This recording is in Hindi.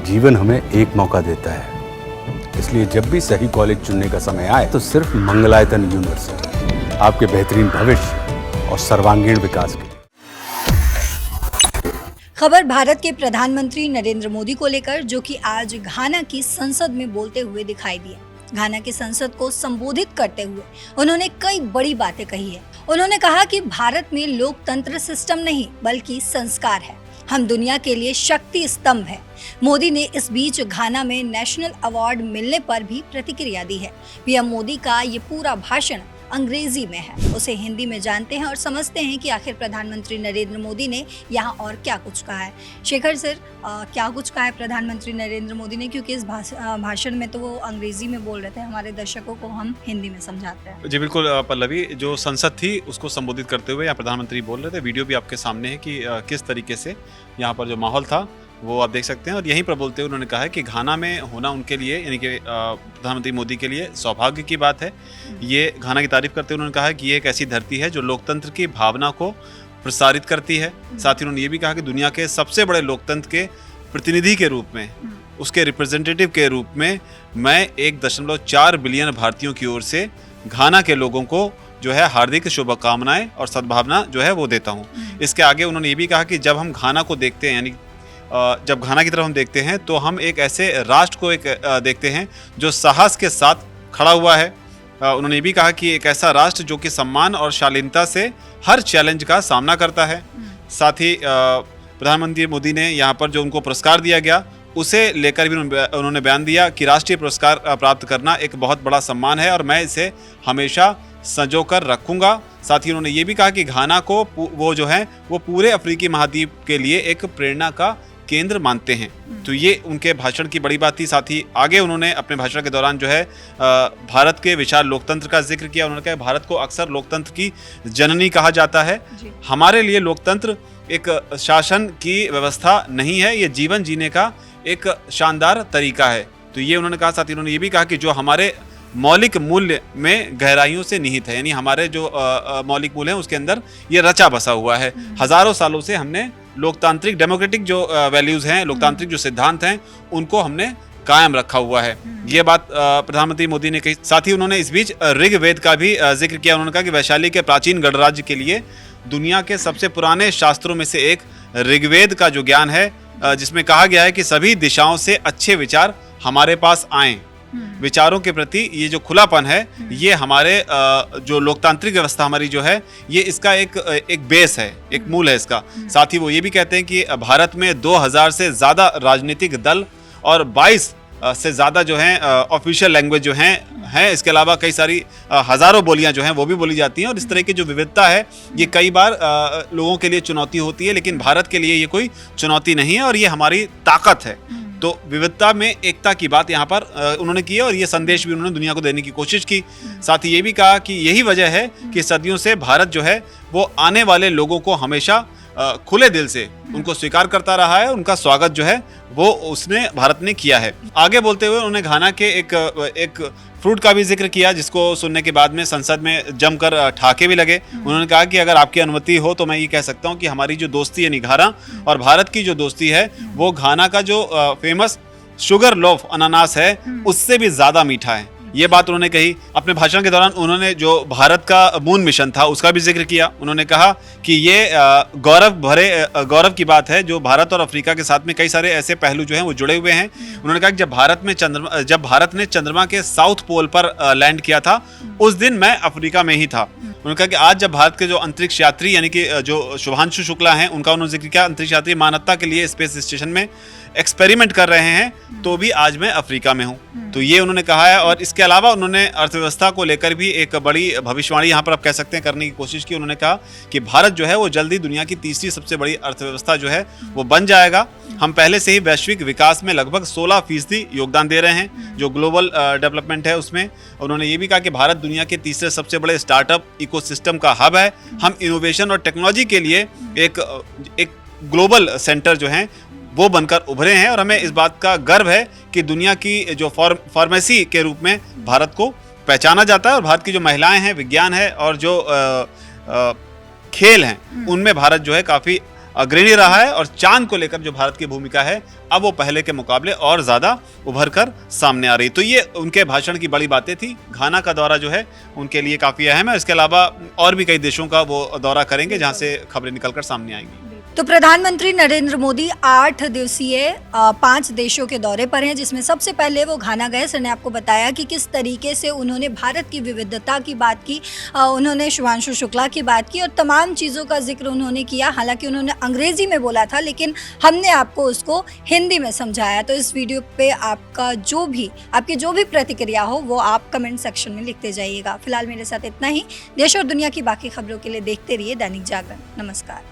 जीवन हमें एक मौका देता है, इसलिए जब भी सही कॉलेज चुनने का समय आए तो सिर्फ मंगलायतन यूनिवर्सिटी आपके बेहतरीन भविष्य और सर्वांगीण विकास के लिए। खबर भारत के प्रधानमंत्री नरेंद्र मोदी को लेकर, जो कि आज घाना की संसद में बोलते हुए दिखाई दिए। घाना की संसद को संबोधित करते हुए उन्होंने कई बड़ी बातें कही है। उन्होंने कहा कि भारत में लोकतंत्र सिस्टम नहीं बल्कि संस्कार है, हम दुनिया के लिए शक्ति स्तंभ है। मोदी ने इस बीच घाना में नेशनल अवार्ड मिलने पर भी प्रतिक्रिया दी है। पीएम मोदी का ये पूरा भाषण अंग्रेजी में है, उसे हिंदी में जानते हैं और समझते हैं कि आखिर प्रधानमंत्री नरेंद्र मोदी ने यहाँ और क्या कुछ कहा है। शेखर सर, क्या कुछ कहा है प्रधानमंत्री नरेंद्र मोदी ने, क्योंकि इस भाषण में तो वो अंग्रेजी में बोल रहे थे, हमारे दर्शकों को हम हिंदी में समझाते हैं। जी बिल्कुल पल्लवी, जो संसद थी उसको संबोधित करते हुए यहाँ प्रधानमंत्री बोल रहे थे। वीडियो भी आपके सामने है कि किस तरीके से यहाँ पर जो माहौल था वो आप देख सकते हैं। और यहीं पर बोलते हुए उन्होंने कहा है कि घाना में होना उनके लिए, यानी कि प्रधानमंत्री मोदी के लिए सौभाग्य की बात है। ये घाना की तारीफ करते हुए उन्होंने कहा कि ये एक ऐसी धरती है जो लोकतंत्र की भावना को प्रसारित करती है। साथ ही उन्होंने ये भी कहा कि दुनिया के सबसे बड़े लोकतंत्र के प्रतिनिधि के रूप में, उसके रिप्रेजेंटेटिव के रूप में मैं 1.4 बिलियन भारतीयों की ओर से घाना के लोगों को जो है हार्दिक शुभकामनाएं और सद्भावना जो है वो देता हूँ। इसके आगे उन्होंने ये भी कहा कि जब हम घाना को देखते हैं, यानी जब घाना की तरफ हम देखते हैं तो हम एक ऐसे राष्ट्र को देखते हैं जो साहस के साथ खड़ा हुआ है। उन्होंने ये भी कहा कि एक ऐसा राष्ट्र जो कि सम्मान और शालीनता से हर चैलेंज का सामना करता है। साथ ही प्रधानमंत्री मोदी ने यहाँ पर जो उनको पुरस्कार दिया गया उसे लेकर भी उन्होंने बयान दिया कि राष्ट्रीय पुरस्कार प्राप्त करना एक बहुत बड़ा सम्मान है और मैं इसे हमेशा संजो कर रखूँगा। साथ ही उन्होंने ये भी कहा कि घाना को वो जो है वो पूरे अफ्रीकी महाद्वीप के लिए एक प्रेरणा का केंद्र मानते हैं। तो ये उनके भाषण की बड़ी बात थी। साथ ही आगे उन्होंने अपने भाषण के दौरान जो है भारत के विशाल लोकतंत्र का जिक्र किया। उन्होंने कहा भारत को अक्सर लोकतंत्र की जननी कहा जाता है। हमारे लिए लोकतंत्र एक शासन की व्यवस्था नहीं है, ये जीवन जीने का एक शानदार तरीका है। तो ये उन्होंने कहा। साथ ही उन्होंने ये भी कहा कि जो हमारे मौलिक मूल्य में गहराइयों से निहित है, यानी हमारे जो मौलिक मूल्य हैं उसके अंदर ये रचा बसा हुआ है। हजारों सालों से हमने लोकतांत्रिक डेमोक्रेटिक जो वैल्यूज हैं, लोकतांत्रिक जो सिद्धांत हैं, उनको हमने कायम रखा हुआ है। ये बात प्रधानमंत्री मोदी ने कही। साथ ही उन्होंने इस बीच ऋग्वेद का भी जिक्र किया। उन्होंने कहा कि वैशाली के प्राचीन गणराज्य के लिए दुनिया के सबसे पुराने शास्त्रों में से एक ऋग्वेद का जो ज्ञान है, जिसमें कहा गया है कि सभी दिशाओं से अच्छे विचार हमारे पास आएं। विचारों के प्रति ये जो खुलापन है, ये हमारे जो लोकतांत्रिक व्यवस्था हमारी जो है, ये इसका एक बेस है, एक मूल है इसका। साथ ही वो ये भी कहते हैं कि भारत में 2000 से ज़्यादा राजनीतिक दल और 22 से ज़्यादा जो हैं ऑफिशियल लैंग्वेज जो हैं। इसके अलावा कई सारी हज़ारों बोलियां जो हैं वो भी बोली जाती हैं। और इस तरह की जो विविधता है ये कई बार लोगों के लिए चुनौती होती है, लेकिन भारत के लिए ये कोई चुनौती नहीं है और ये हमारी ताकत है। तो विविधता में एकता की बात यहाँ पर उन्होंने की है और ये संदेश भी उन्होंने दुनिया को देने की कोशिश की। साथ ही ये भी कहा कि यही वजह है कि सदियों से भारत जो है वो आने वाले लोगों को हमेशा खुले दिल से उनको स्वीकार करता रहा है। उनका स्वागत जो है वो उसने भारत ने किया है। आगे बोलते हुए उन्होंने घाना के एक फ्रूट का भी जिक्र किया, जिसको सुनने के बाद में संसद में जमकर ठाके भी लगे। उन्होंने कहा कि अगर आपकी अनुमति हो तो मैं ये कह सकता हूँ कि हमारी जो दोस्ती है घाना और भारत की जो दोस्ती है वो घाना का जो फेमस शुगर लोफ अनानास है उससे भी ज्यादा मीठा है। ये बात उन्होंने कही। अपने भाषण के दौरान उन्होंने जो भारत का मून मिशन था उसका भी जिक्र किया। उन्होंने कहा कि ये गौरव की बात है जो भारत और अफ्रीका के साथ में कई सारे ऐसे पहलू जो हैं वो जुड़े हुए हैं। उन्होंने कहा कि जब भारत ने चंद्रमा के साउथ पोल पर लैंड किया था उस दिन मैं अफ्रीका में ही था। उन्होंने कहा कि आज जब भारत के जो अंतरिक्ष यात्री यानी कि जो शुभांशु शुक्ला हैं उनका उन्होंने जिक्र किया, अंतरिक्ष यात्री मानवता के लिए स्पेस स्टेशन में एक्सपेरिमेंट कर रहे हैं, तो भी आज मैं अफ्रीका में हूँ। तो ये उन्होंने कहा है। और इसके अलावा उन्होंने अर्थव्यवस्था को लेकर भी एक बड़ी भविष्यवाणी यहाँ पर आप कह सकते हैं करने की कोशिश की। उन्होंने कहा कि भारत जो है वो जल्दी दुनिया की तीसरी सबसे बड़ी अर्थव्यवस्था जो है वो बन जाएगा। हम पहले से ही वैश्विक विकास में लगभग 16% योगदान दे रहे हैं जो ग्लोबल डेवलपमेंट है उसमें। उन्होंने ये भी कहा कि भारत दुनिया के तीसरे सबसे बड़े स्टार्टअप इकोसिस्टम का हब है। हम इनोवेशन और टेक्नोलॉजी के लिए एक ग्लोबल सेंटर जो है वो बनकर उभरे हैं। और हमें इस बात का गर्व है कि दुनिया की जो फार्मेसी के रूप में भारत को पहचाना जाता है। और भारत की जो महिलाएं हैं, विज्ञान है और जो खेल हैं, उनमें भारत जो है काफ़ी अग्रणी रहा है। और चांद को लेकर जो भारत की भूमिका है अब वो पहले के मुकाबले और ज़्यादा उभर कर सामने आ रही। तो ये उनके भाषण की बड़ी बातें थी। घाना का दौरा जो है उनके लिए काफ़ी अहम है। इसके अलावा और भी कई देशों का वो दौरा करेंगे जहाँ से खबरें निकल कर सामने आएंगी। तो प्रधानमंत्री नरेंद्र मोदी 8 दिवसीय 5 देशों के दौरे पर हैं, जिसमें सबसे पहले वो घाना गए। सर ने आपको बताया कि किस तरीके से उन्होंने भारत की विविधता की बात की, उन्होंने शुभांशु शुक्ला की बात की और तमाम चीज़ों का जिक्र उन्होंने किया। हालांकि उन्होंने अंग्रेजी में बोला था, लेकिन हमने आपको उसको हिंदी में समझाया। तो इस वीडियो पे आपकी जो भी प्रतिक्रिया हो वो आप कमेंट सेक्शन में लिखते जाइएगा। फिलहाल मेरे साथ इतना ही। देश और दुनिया की बाकी खबरों के लिए देखते रहिए दैनिक जागरण। नमस्कार।